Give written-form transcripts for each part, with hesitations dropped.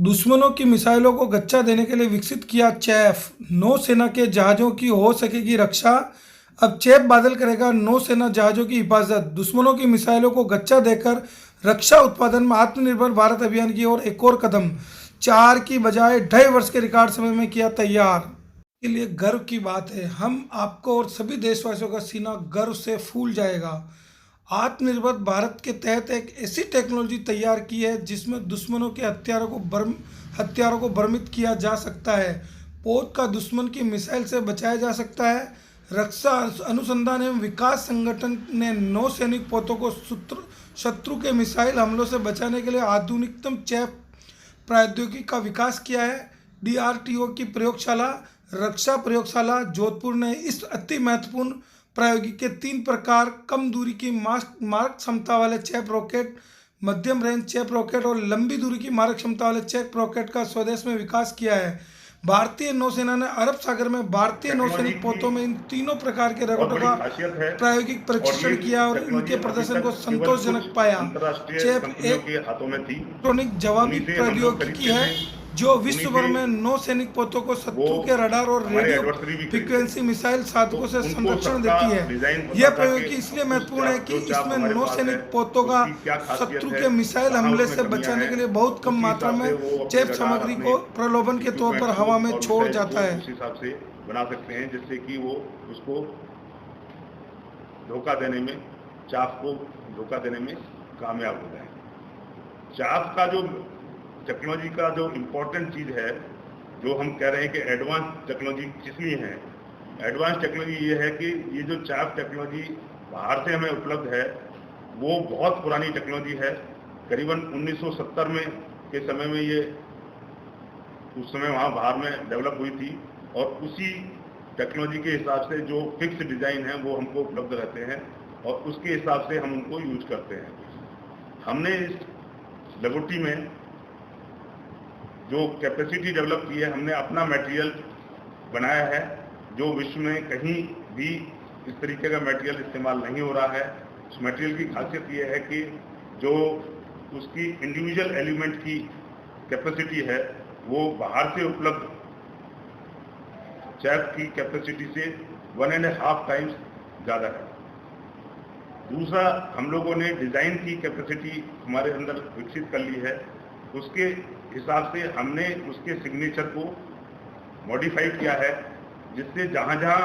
दुश्मनों की मिसाइलों को गच्चा देने के लिए विकसित किया चैफ, नौसेना के जहाजों की हो सकेगी रक्षा। अब चैफ बादल करेगा नौसेना जहाजों की हिफाजत। दुश्मनों की मिसाइलों को गच्चा देकर रक्षा उत्पादन में आत्मनिर्भर भारत अभियान की ओर एक और कदम। 4 की बजाय 2.5 वर्ष के रिकॉर्ड समय में किया तैयार। के लिए गर्व की बात है। हम आपको और सभी देशवासियों का सीना गर्व से फूल जाएगा। आत्मनिर्भर भारत के तहत एक ऐसी टेक्नोलॉजी तैयार की है जिसमें दुश्मनों के हथियारों को भ्रमित किया जा सकता है। पोत का दुश्मन की मिसाइल से बचाया जा सकता है। रक्षा अनुसंधान एवं विकास संगठन ने नौसैनिक पोतों को शत्रु के मिसाइल हमलों से बचाने के लिए आधुनिकतम चैफ प्रौद्योगिकी का विकास किया है। डीआरडीओ की प्रयोगशाला रक्षा प्रयोगशाला जोधपुर ने इस अति महत्वपूर्ण प्रौद्योगिकी के 3 प्रकार कम दूरी की मारक क्षमता वाले चैफ रॉकेट, मध्यम रेंज चैफ रॉकेट और लंबी दूरी की मारक क्षमता वाले चैफ रॉकेट का स्वदेश में विकास किया है। भारतीय नौसेना ने अरब सागर में भारतीय नौसैनिक पोतों में इन तीनों प्रकार के रॉकेटों का प्रायोगिक परीक्षण किया और इनके प्रदर्शन को संतोषजनक पाया। चैफ एक इलेक्ट्रॉनिक जवाबी प्रौद्योगिकी है जो विश्व भर में नौसैनिक पोतों को शत्रु के रडार और रेडियो फ्रीक्वेंसी मिसाइल साधकों से संरक्षण देती है। यह प्रौद्योगिकी इसलिए महत्वपूर्ण है कि इसमें नौसैनिक पोतों का शत्रु के मिसाइल हमले से बचाने के लिए बहुत कम मात्रा में चैफ सामग्री को प्रलोभन के तौर पर हवा में छोड़ जाता है। उस हिसाब से बना सकते हैं जिससे कि वो उसको धोखा देने में, चाप को धोखा देने में कामयाब हो जाए। चाप का जो टेक्नोलॉजी का जो इम्पोर्टेंट चीज़ है, जो हम कह रहे हैं कि एडवांस टेक्नोलॉजी किसलिए है, एडवांस टेक्नोलॉजी ये है कि ये जो चाप टेक्नोलॉजी बाहर से हमें उपलब्ध है वो बहुत पुरानी टेक्नोलॉजी है। करीबन 1970 में के समय में ये उस समय वहाँ बाहर में डेवलप हुई थी और उसी टेक्नोलॉजी के हिसाब से जो फिक्स डिज़ाइन है वो हमको उपलब्ध रहते हैं और उसके हिसाब से हम उनको यूज करते हैं। हमने इस लबोरेटरी में जो कैपेसिटी डेवलप की है, हमने अपना मटेरियल बनाया है जो विश्व में कहीं भी इस तरीके का मटेरियल इस्तेमाल नहीं हो रहा है। उस मटेरियल की खासियत ये है कि जो उसकी इंडिविजुअल एलिमेंट की कैपेसिटी है वो बाहर से उपलब्ध चैप की कैपेसिटी से 1.5 टाइम्स ज़्यादा है। दूसरा, हम लोगों ने डिज़ाइन की कैपेसिटी हमारे अंदर विकसित कर ली है। उसके हिसाब से हमने उसके सिग्नेचर को मॉडिफाई किया है जिससे जहाँ जहाँ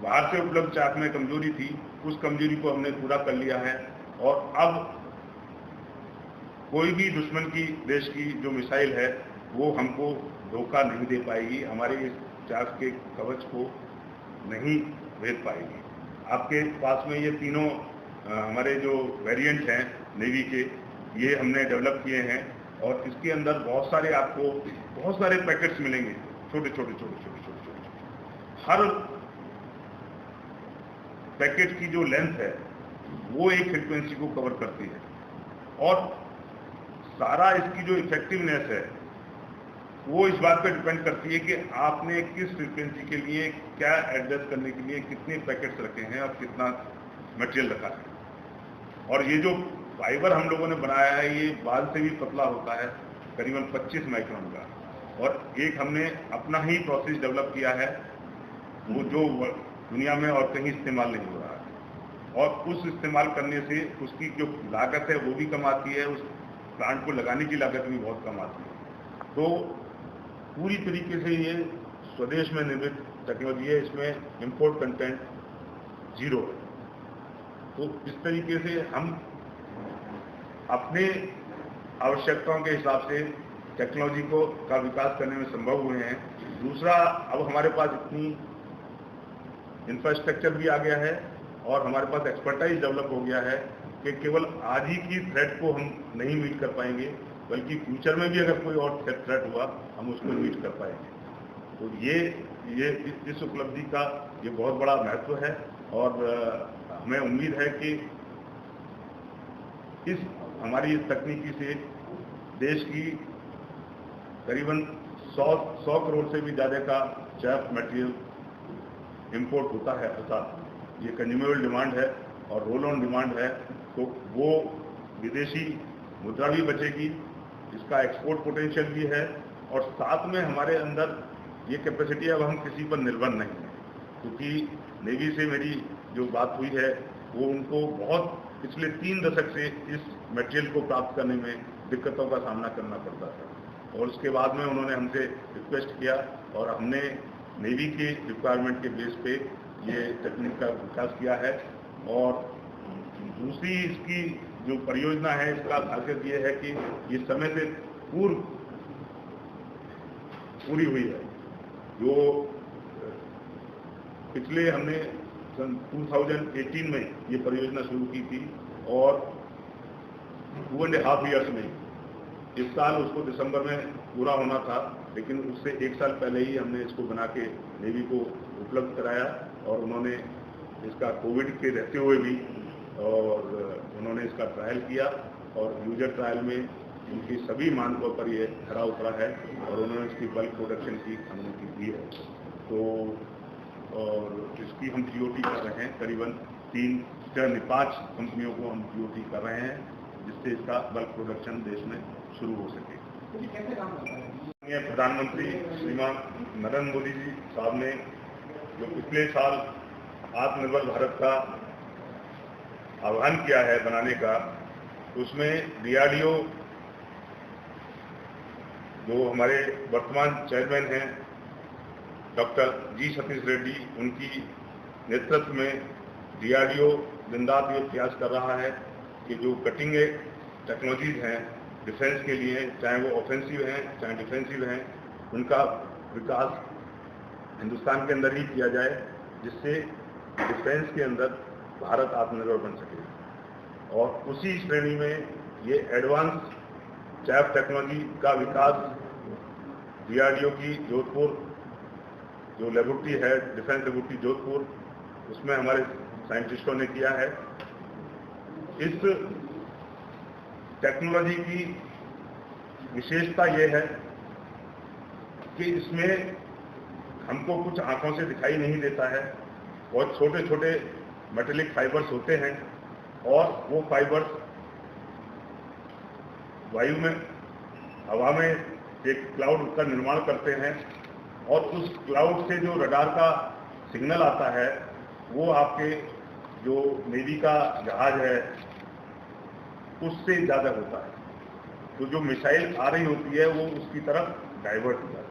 बाहर से उपलब्ध चाप में कमजोरी थी उस कमजोरी को हमने पूरा कर लिया है और अब कोई भी दुश्मन की देश की जो मिसाइल है वो हमको धोखा नहीं दे पाएगी, हमारे इस चाप के कवच को नहीं भेद पाएगी। आपके पास में ये तीनों हमारे जो वेरिएंट हैं नेवी के, ये हमने डेवलप किए हैं और इसके अंदर बहुत सारे पैकेट्स मिलेंगे, छोटे। हर पैकेट की जो लेंथ है वो एक फ्रीक्वेंसी को कवर करती है और सारा इसकी जो इफेक्टिवनेस है वो इस बात पर डिपेंड करती है कि आपने किस फ्रीक्वेंसी के लिए क्या एडजस्ट करने के लिए कितने पैकेट्स रखे हैं और कितना मटेरियल रखा है। और ये जो फाइबर हम लोगों ने बनाया है ये बाल से भी पतला होता है, करीबन 25 माइक्रोन का, और एक हमने अपना ही प्रोसेस डेवलप किया है वो जो दुनिया में और कहीं इस्तेमाल नहीं हो रहा है और उस इस्तेमाल करने से उसकी जो लागत है वो भी कम आती है, उस प्लांट को लगाने की लागत भी बहुत कम आती है। तो पूरी तरीके से ये स्वदेश में निर्मित टेक्नोलॉजी है, इसमें इंपोर्ट कंटेंट 0 है। तो इस तरीके से हम अपने आवश्यकताओं के हिसाब से टेक्नोलॉजी का विकास करने में संभव हुए हैं। दूसरा, अब हमारे पास इतनी इंफ्रास्ट्रक्चर भी आ गया है और हमारे पास एक्सपर्टाइज डेवलप हो गया है कि केवल आज ही की थ्रेट को हम नहीं मीट कर पाएंगे बल्कि फ्यूचर में भी अगर कोई और थ्रेट हुआ हम उसको मीट कर पाएंगे। तो ये इस उपलब्धि का ये बहुत बड़ा महत्व है और हमें उम्मीद है कि हमारी इस तकनीकी से देश की करीबन 100 करोड़ से भी ज़्यादा का चैप मटेरियल इंपोर्ट होता है, अर्थात ये कंज्यूमेबल डिमांड है और रोल ऑन डिमांड है। तो वो विदेशी मुद्रा भी बचेगी इसका एक्सपोर्ट पोटेंशियल भी है, और साथ में हमारे अंदर ये कैपेसिटी, अब हम किसी पर निर्भर नहीं है, क्योंकि नेवी से मेरी जो बात हुई है वो उनको बहुत पिछले 3 दशक से इस मटेरियल को प्राप्त करने में दिक्कतों का सामना करना पड़ता था, और उसके बाद में उन्होंने हमसे रिक्वेस्ट किया और हमने नेवी के रिक्वायरमेंट के बेस पे ये तकनीक का विकास किया है। और दूसरी इसकी जो परियोजना है, इसका खासियत ये है कि ये समय से पूर्व पूरी हुई है। जो पिछले हमने सन 2018 में ये परियोजना शुरू की थी, और 2.5 ईयर्स में, इस साल उसको दिसंबर में पूरा होना था, लेकिन उससे 1 साल पहले ही हमने इसको बना के नेवी को उपलब्ध कराया, और उन्होंने इसका कोविड के रहते हुए भी और उन्होंने इसका ट्रायल किया, और यूजर ट्रायल में उनकी सभी मानकों पर ये खरा उतरा है, और उन्होंने इसकी बल्क प्रोडक्शन की अनुमति दी है। तो और इसकी हम GOT कर रहे हैं, करीबन 5 कंपनियों को हम GOT कर रहे हैं, जिससे इसका बल्क प्रोडक्शन देश में शुरू हो सके। कैसे काम करता है? ये प्रधानमंत्री श्रीमान नरेंद्र मोदी जी साहब ने जो पिछले साल आत्मनिर्भर भारत का आह्वान किया है बनाने का, उसमें DRDO जो हमारे वर्तमान चेयरमैन हैं डॉक्टर G. सतीश रेड्डी, उनकी नेतृत्व में DRDO दिन रात ये प्रयास कर रहा है कि जो कटिंग टेक्नोलॉजीज हैं डिफेंस के लिए, चाहे वो ऑफेंसिव हैं चाहे डिफेंसिव हैं, उनका विकास हिंदुस्तान के अंदर ही किया जाए, जिससे डिफेंस के अंदर भारत आत्मनिर्भर बन सके। और उसी श्रेणी में ये एडवांस चैफ टेक्नोलॉजी का विकास DRDO की जोधपुर जो लेबोरेटरी है, डिफेंस लेबोरेटरी जोधपुर, उसमें हमारे साइंटिस्टों ने किया है। इस टेक्नोलॉजी की विशेषता यह है कि इसमें हमको कुछ आंखों से दिखाई नहीं देता है, बहुत छोटे छोटे मेटेलिक फाइबर्स होते हैं, और वो फाइबर्स वायु में, हवा में एक क्लाउड का निर्माण करते हैं, और उस क्लाउड से जो रडार का सिग्नल आता है वो आपके जो नेवी का जहाज है उससे ज़्यादा होता है, तो जो मिसाइल आ रही होती है वो उसकी तरफ डाइवर्ट हो जाती है।